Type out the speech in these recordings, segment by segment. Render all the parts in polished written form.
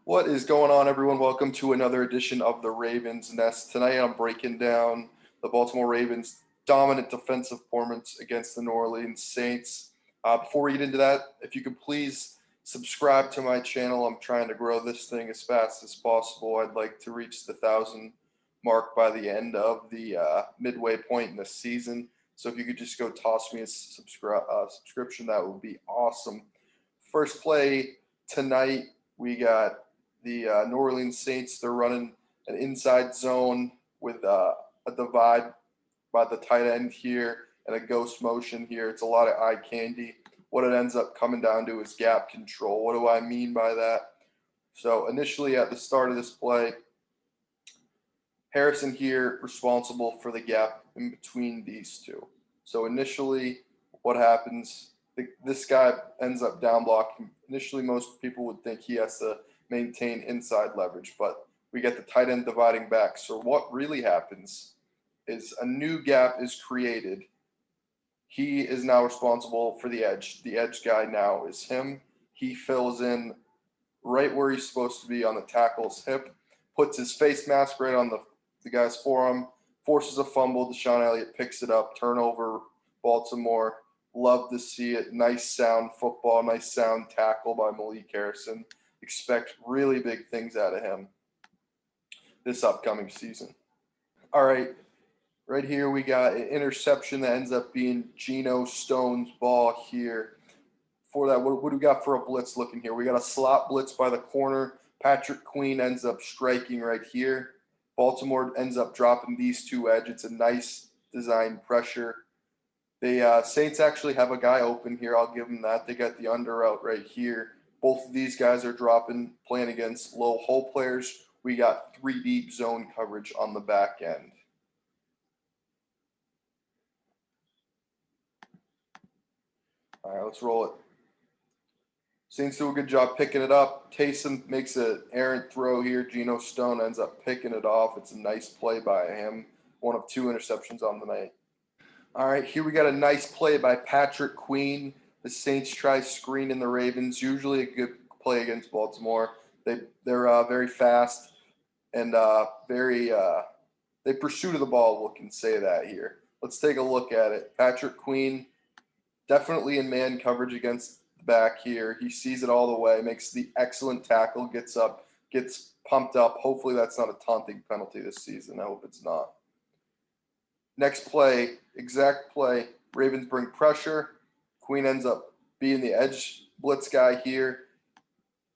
What is going on, everyone? Welcome to another edition of the Ravens Nest. Tonight I'm breaking down the Baltimore Ravens' dominant defensive performance against the New Orleans Saints. Before we get into that, if you could please subscribe to my channel. I'm trying to grow this thing as fast as possible. I'd like to reach the 1,000 mark by the end of the midway point in the season. So if you could just go toss me a subscription, that would be awesome. First play tonight, we got the New Orleans Saints. They're running an inside zone with a divide by the tight end here and a ghost motion here. It's a lot of eye candy. What it ends up coming down to is gap control. What do I mean by that? So initially at the start of this play, Harrison here responsible for the gap in between these two. So initially what happens, this guy ends up down blocking. Initially most people would think he has to maintain inside leverage, but we get the tight end dividing back. So what really happens is a new gap is created. He is now responsible for the edge. The edge guy now is him. He fills in right where he's supposed to be on the tackle's hip, puts his face mask right on the guy's forearm, forces a fumble. Deshaun Elliott picks it up, turnover, Baltimore. Love to see it. Nice sound football, nice sound tackle by Malik Harrison. Expect really big things out of him this upcoming season. All right here we got an interception that ends up being Geno Stone's ball here. For that, what do we got for a blitz looking here? We got a slot blitz by the corner. Patrick Queen ends up striking right here. Baltimore ends up dropping these two edge. It's a nice design pressure. The Saints actually have a guy open here. I'll give them that. They got the under route right here. Both of these guys are dropping, playing against low hole players. We got 3 deep zone coverage on the back end. All right, let's roll it. Saints do a good job picking it up. Taysom makes an errant throw here. Geno Stone ends up picking it off. It's a nice play by him. One of 2 interceptions on the night. All right, here we got a nice play by Patrick Queen. The Saints try screening the Ravens. Usually a good play against Baltimore. They're very fast and they pursue to the ball. We can say that here. Let's take a look at it. Patrick Queen definitely in man coverage against the back here. He sees it all the way, makes the excellent tackle, gets up, gets pumped up. Hopefully that's not a taunting penalty this season. I hope it's not. Next play, exact play. Ravens bring pressure. Queen ends up being the edge blitz guy here.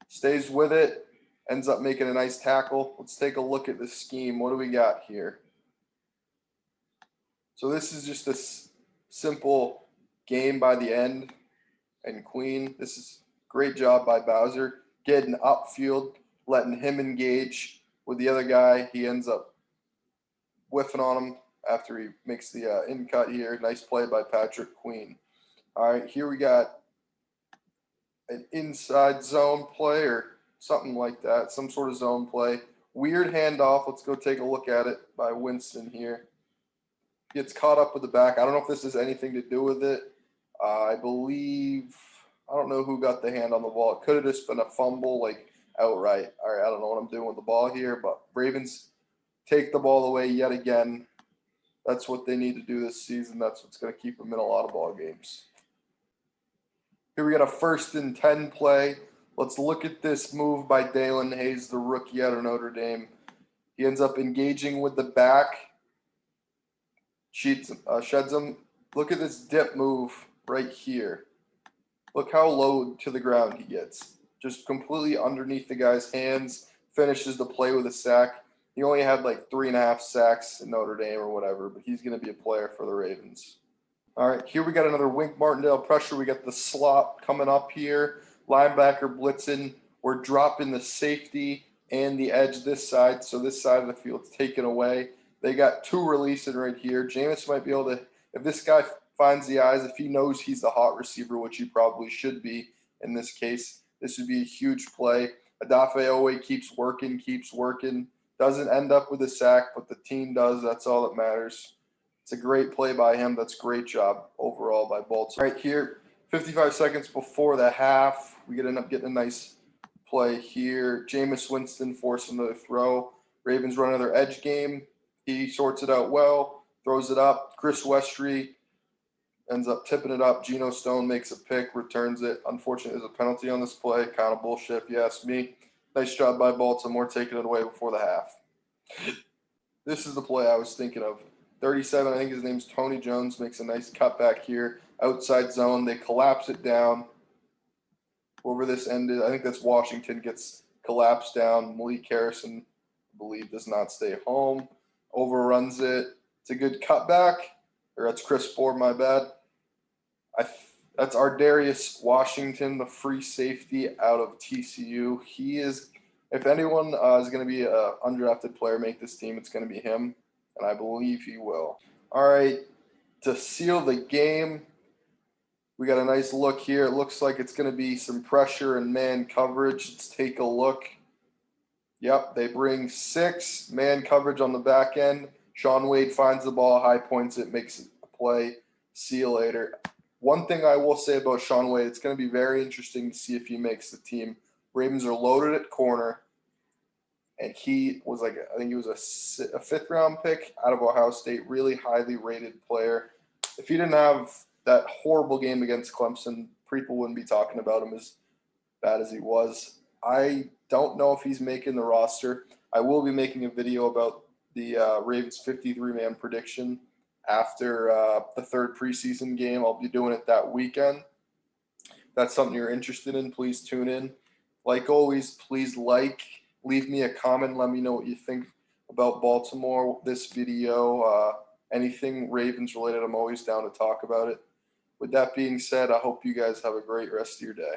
Stays with it. Ends up making a nice tackle. Let's take a look at the scheme. What do we got here? So this is just a simple game by the end. And Queen, this is great job by Bowser. Getting upfield, letting him engage with the other guy. He ends up whiffing on him after he makes the in cut here. Nice play by Patrick Queen. All right, here we got an inside zone play or something like that, some sort of zone play. Weird handoff. Let's go take a look at it by Winston here. Gets caught up with the back. I don't know if this has anything to do with it. I don't know who got the hand on the ball. It could have just been a fumble, like outright. All right, I don't know what I'm doing with the ball here, but Ravens take the ball away yet again. That's what they need to do this season. That's what's going to keep them in a lot of ball games. Here we got a 1st and 10 play. Let's look at this move by Dalen Hayes, the rookie out of Notre Dame. He ends up engaging with the back, sheds him. Look at this dip move right here. Look how low to the ground he gets. Just completely underneath the guy's hands. Finishes the play with a sack. He only had like 3.5 sacks in Notre Dame or whatever, but he's going to be a player for the Ravens. All right, here we got another Wink Martindale pressure. We got the slot coming up here. Linebacker blitzing. We're dropping the safety and the edge this side, so this side of the field's taken away. They got 2 releasing right here. Jameis might be able to, if this guy finds the eyes, if he knows he's the hot receiver, which he probably should be in this case, this would be a huge play. Adafe Owe keeps working. Doesn't end up with a sack, but the team does. That's all that matters. It's a great play by him. That's a great job overall by Baltimore. Right here, 55 seconds before the half, we end up getting a nice play play here. Jameis Winston forced another throw. Ravens run another edge game. He sorts it out well, throws it up. Chris Westry ends up tipping it up. Geno Stone makes a pick, returns it. Unfortunately, there's a penalty on this play. Kind of bullshit, if you ask me. Nice job by Baltimore taking it away before the half. This is the play I was thinking of. 37, I think his name's Tony Jones, makes a nice cutback here. Outside zone, they collapse it down. Whoever this ended, I think that's Washington, gets collapsed down. Malik Harrison, I believe, does not stay home. Overruns it. It's a good cutback. Or that's Chris Ford, my bad. That's Ardarius Washington, the free safety out of TCU. He is, if anyone is going to be an undrafted player make this team, it's going to be him, and I believe he will. All right, to seal the game, we got a nice look here. It looks like it's going to be some pressure and man coverage. Let's take a look. Yep, they bring 6 man coverage on the back end. Shaun Wade finds the ball, high points it, makes a play. See you later. One thing I will say about Shaun Wade, it's going to be very interesting to see if he makes the team. Ravens are loaded at corner, and he was I think he was a 5th-round pick out of Ohio State, really highly rated player. If he didn't have that horrible game against Clemson, people wouldn't be talking about him as bad as he was. I don't know if he's making the roster. I will be making a video about the Ravens 53-man prediction after the 3rd preseason game. I'll be doing it that weekend. If that's something you're interested in, please tune in. Like always, please leave me a comment, let me know what you think about Baltimore, this video, anything Ravens related. I'm always down to talk about it. With that being said, I hope you guys have a great rest of your day.